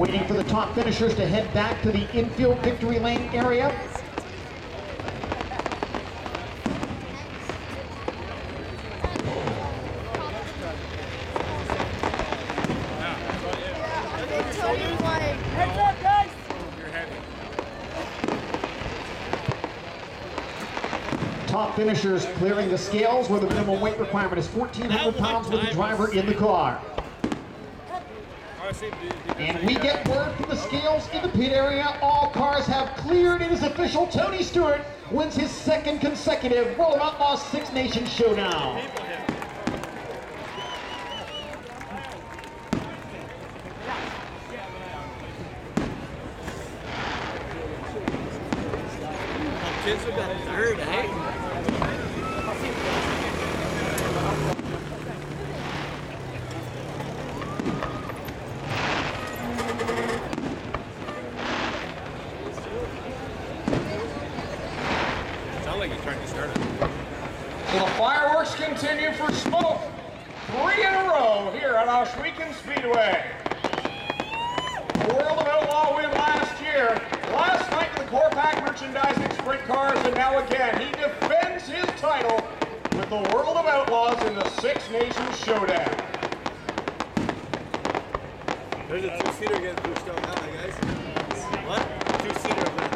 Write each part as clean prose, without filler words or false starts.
Waiting for the top finishers to head back to the infield victory lane area. Heads up, guys! Top finishers clearing the scales where the minimum weight requirement is 1,400 pounds with the driver in the car. And we get word from the scales in the pit area. All cars have cleared. It is official. Tony Stewart wins his second consecutive World of Outlaws Six Nations Showdown. Kids have got third, eh? Sounds like he's trying to start it. So the fireworks continue for Smoke. 3 in a row here at Ohsweken Speedway. The World of Outlaw win last year. Last night in the Core Pack Merchandising Sprint Cars, and now again he defends his title with the World of Outlaws in the Six Nations Showdown. There's a two-seater getting pushed out now, guys. What? Two-seater up there.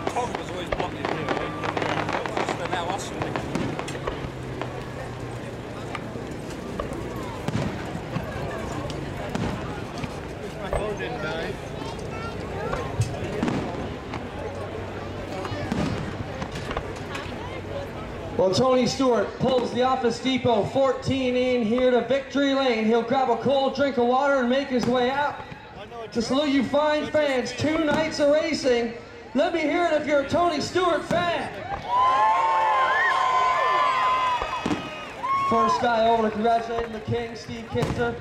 Talk was always blocking it. Just now us. My phone didn't die. Well, Tony Stewart pulls the Office Depot 14 in here to victory lane. He'll grab a cold drink of water and make his way out. To salute you fine fans, 2 nights of racing. Let me hear it if you're a Tony Stewart fan. First guy over to congratulate the king, Steve Kinzer.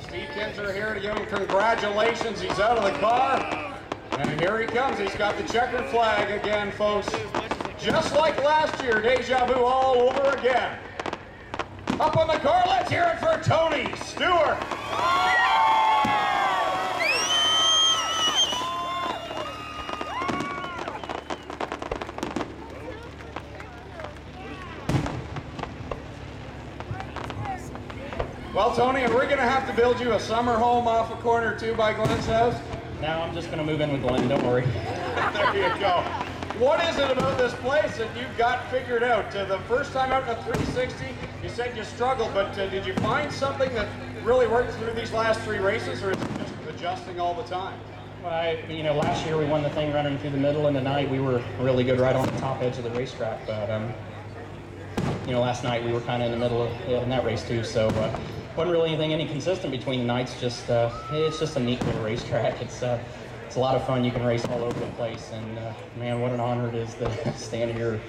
Steve Kinzer here to give him congratulations. He's out of the car. And here he comes. He's got the checkered flag again, folks. Just like last year, deja vu all over again. Up on the car, let's hear it for Tony Stewart. Well, Tony, and we're going to have to build you a summer home off a corner two by Glenn's house. No, I'm just going to move in with Glenn, don't worry. There you go. What is it about this place that you've got figured out? The first time out in the 360, you said you struggled, but did you find something that really worked through these last 3 races, or is it just adjusting all the time? Well, last year we won the thing running through the middle, and tonight we were really good right on the top edge of the racetrack. But, last night we were kind of in the middle of in that race too, so wasn't really anything consistent between the nights. Just it's just a neat little racetrack. It's a lot of fun. You can race all over the place, and man, what an honor it is to stand here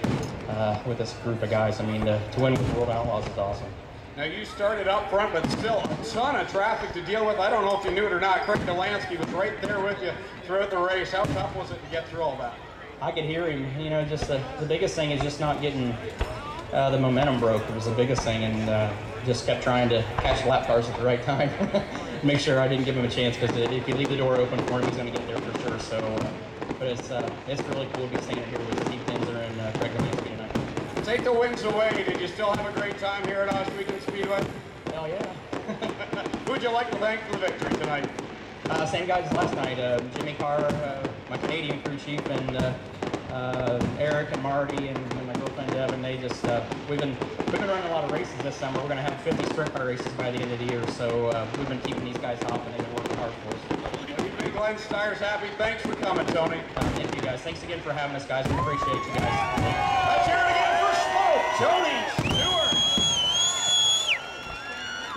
with this group of guys. I mean, to win with the World Outlaws is awesome. Now you started up front, but still a ton of traffic to deal with. I don't know if you knew it or not. Craig Delansky was right there with you throughout the race. How tough was it to get through all that? I could hear him. Just the biggest thing is just not getting the momentum broke. It was the biggest thing, and just kept trying to catch lap cars at the right time. Make sure I didn't give him a chance, because if you leave the door open for him, he's going to get there for sure. So, but it's really cool to be standing here with Steve Kinzer and Craig Delansky tonight. Take the wins away. Did you still have a great time here at Ohsweken Speedway? Hell yeah. Who would you like to thank for the victory tonight? Same guys as last night. Jimmy Carr, my Canadian crew chief, and Eric and Marty and my girlfriend Deb, and they just we've been running a lot of races this summer. We're going to have 50 sprint car races by the end of the year, so we've been keeping these guys off, and they've been working hard for us. Glenn Steyer's happy. Thanks for coming, Tony. Thank you guys. Thanks again for having us, guys. We appreciate you guys. Let's hear it again for Smoke, Tony Stewart.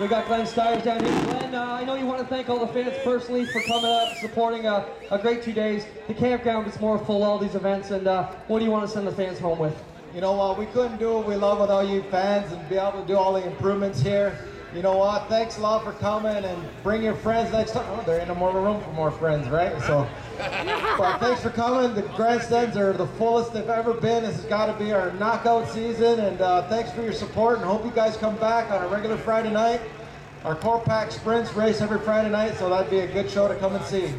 We got Glenn Steyers down here. Glenn, I know you want to thank all the fans personally for coming up, supporting a great 2 days. The campground is more full, all these events, and what do you want to send the fans home with? You know what, we couldn't do what we love without you fans, and be able to do all the improvements here. you know what? Thanks a lot for coming, and bring your friends next time. Oh, there ain't no more room for more friends, right? So, but thanks for coming. The grandstands are the fullest they've ever been. This has got to be our knockout season, and thanks for your support, and hope you guys come back on a regular Friday night. Our Core Pack Sprints race every Friday night, so that'd be a good show to come and see.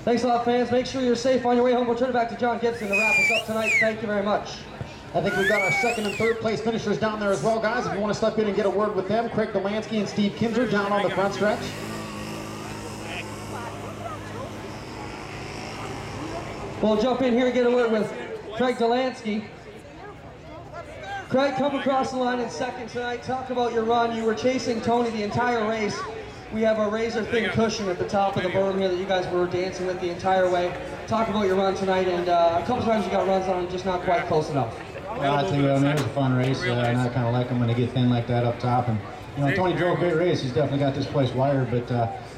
Thanks a lot, fans. Make sure you're safe on your way home. We'll turn it back to John Gibson to wrap us up tonight. Thank you very much. I think we've got our second and third place finishers down there as well, guys. If you want to step in and get a word with them, Craig Delansky and Steve Kinzer down on the front stretch. We'll jump in here and get a word with Craig Delansky. Craig, come across the line in second tonight. Talk about your run. You were chasing Tony the entire race. We have a razor-thin cushion at the top of the berm here that you guys were dancing with the entire way. Talk about your run tonight, and a couple times you got runs on, just not quite close enough. Well, I tell you, it was a fun race, and I kind of like them when they get thin like that up top. And you know, Tony drove a great race. He's definitely got this place wired. But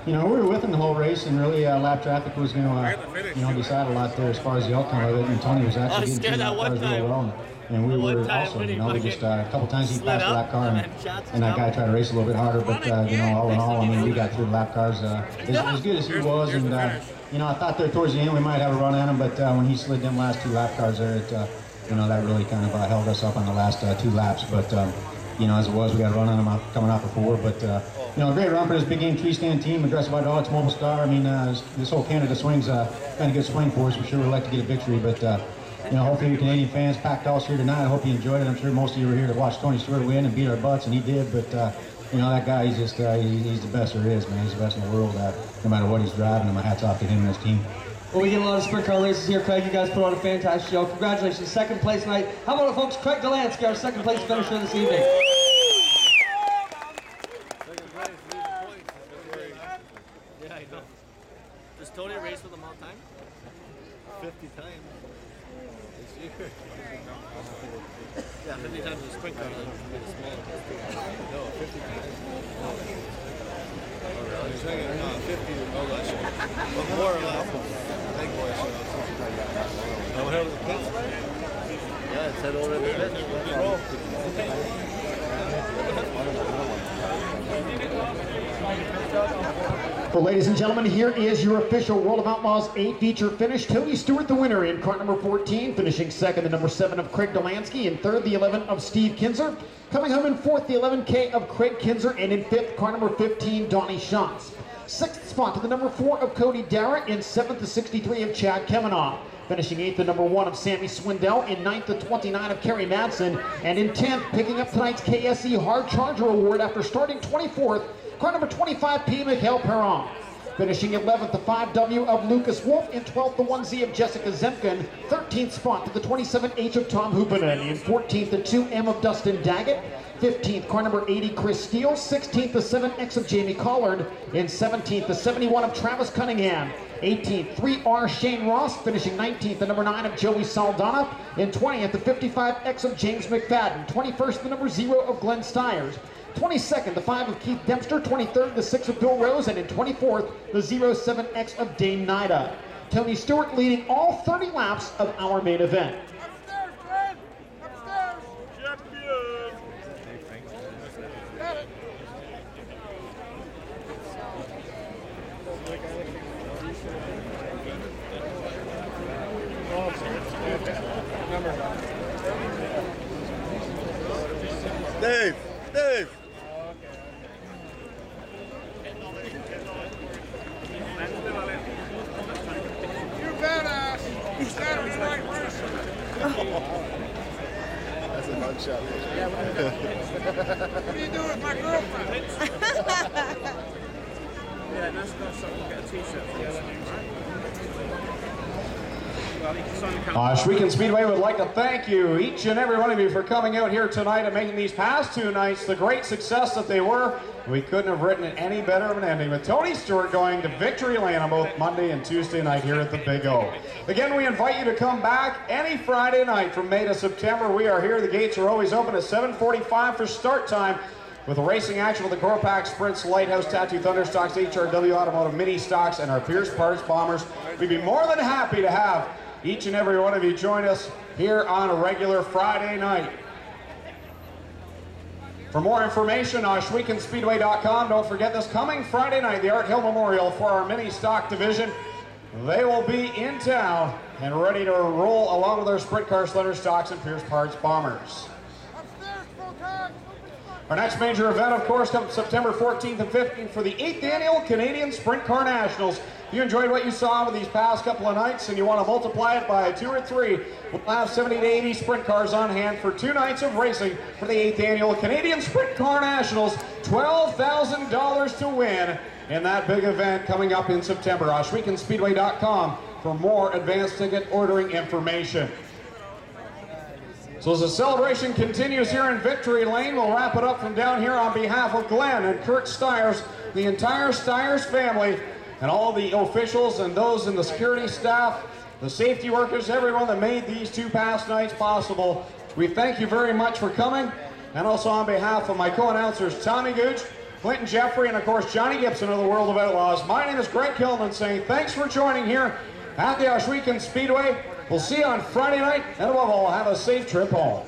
you know, we were with him the whole race, and really lap traffic was going to you know, decide a lot there as far as the outcome of it. And Tony was actually getting through lap cars real well. And we were also, you know, we just a couple times he passed the lap car, and that guy tried to race a little bit harder. But you know, all in all, I mean, we got through the lap cars as good as he was. And you know, I thought there towards the end we might have a run at him, but when he slid them last two lap cars there, it you know, that really kind of held us up on the last two laps. But you know, as it was, we got a run on him coming out before. But you know, a great run for this big game tree stand team, Aggressive Hydraulics, Mobile Star. I mean, this whole Canada swing's kind of good swing for us. We're sure we'd like to get a victory, but you know, hopefully you Canadian fans packed house here tonight. I hope you enjoyed it. I'm sure most of you were here to watch Tony Stewart win and beat our butts, and he did. But you know, that guy, he's just he's the best there is, man. He's the best in the world. No matter what he's driving, and my hat's off to him and his team. Well, we get a lot of sprint car races here, Craig. You guys put on a fantastic show. Congratulations, second place tonight. How about it, folks? Craig Delansky, our second place finisher this evening. Yeah, I know. Does Tony race with them all the time? 50 times this year. Yeah, 50 times a sprint car. No, 50 times. He's thinking 50 less. But more or less. I think more or less. Oh, what happened to the pits? Yeah, it's head over to the pits. Well, ladies and gentlemen, here is your official World of Outlaws 8 feature finish. Tony Stewart, the winner in car number 14, finishing second, the number 7 of Craig Delansky, in third, the 11 of Steve Kinzer. Coming home in fourth, the 11K of Craig Kinzer, and in fifth, car number 15, Donnie Schatz. Sixth spot to the number 4 of Cody Dara, in seventh, the 63 of Chad Kemenoff. Finishing eighth, the number 1 of Sammy Swindell, in ninth, the 29 of Kerry Madsen, and in 10th, picking up tonight's KSE Hard Charger Award after starting 24th, car number 25P, Mikhail Perron. Finishing 11th, the 5W of Lucas Wolf. In 12th, the 1Z of Jessica Zemkin. 13th spot to the 27H of Tom Hupinen. In 14th, the 2M of Dustin Daggett. 15th, car number 80, Chris Steele. 16th, the 7X of Jamie Collard. In 17th, the 71 of Travis Cunningham. 18th, 3R Shane Ross. Finishing 19th, the number 9 of Joey Saldana. In 20th, the 55X of James McFadden. 21st, the number 0 of Glenn Stiers. 22nd, the 5 of Keith Dempster. 23rd, the 6 of Bill Rose. And in 24th, the 07X of Dane Nida. Tony Stewart leading all 30 laps of our main event. Upstairs, Fred! Upstairs! Champion! Got it. Dave! Dave! You're badass! He's got him right person! That's a hard shot. What are you doing with my girlfriend? Yeah, that's something. We'll get a t-shirt for you. Ohsweken Speedway would like to thank you, each and every one of you, for coming out here tonight and making these past two nights the great success that they were. We couldn't have written it any better of an ending, with Tony Stewart going to victory lane on both Monday and Tuesday night here at the Big O. Again, we invite you to come back any Friday night from May to September. We are here. The gates are always open at 7:45 for start time, with racing action with the Core Pack Sprints, Lighthouse Tattoo Thunderstocks, HRW Automotive Mini Stocks, and our Pierce Parts Bombers. We'd be more than happy to have each and every one of you join us here on a regular Friday night. For more information, OhswekenSpeedway.com. Don't forget this coming Friday night, the Art Hill Memorial for our mini stock division. They will be in town and ready to roll along with our sprint car, slender stocks, and Pierce Parts bombers. Our next major event, of course, comes September 14th and 15th for the 8th Annual Canadian Sprint Car Nationals. If you enjoyed what you saw with these past couple of nights and you want to multiply it by 2 or 3, we'll have 70 to 80 sprint cars on hand for 2 nights of racing for the 8th Annual Canadian Sprint Car Nationals. $12,000 to win in that big event coming up in September. OhswekenSpeedway.com for more advanced ticket ordering information. So as the celebration continues here in Victory Lane, we'll wrap it up from down here on behalf of Glenn and Kurt Stiers, the entire Stiers family, and all the officials and those in the security staff, the safety workers, everyone that made these 2 past nights possible. We thank you very much for coming, and also on behalf of my co-announcers Tommy Gooch, Clinton Jeffrey, and of course Johnny Gibson of the World of Outlaws. My name is Greg Kilman saying thanks for joining here at the Ohsweken Speedway. We'll see you on Friday night, and above all, have a safe trip home.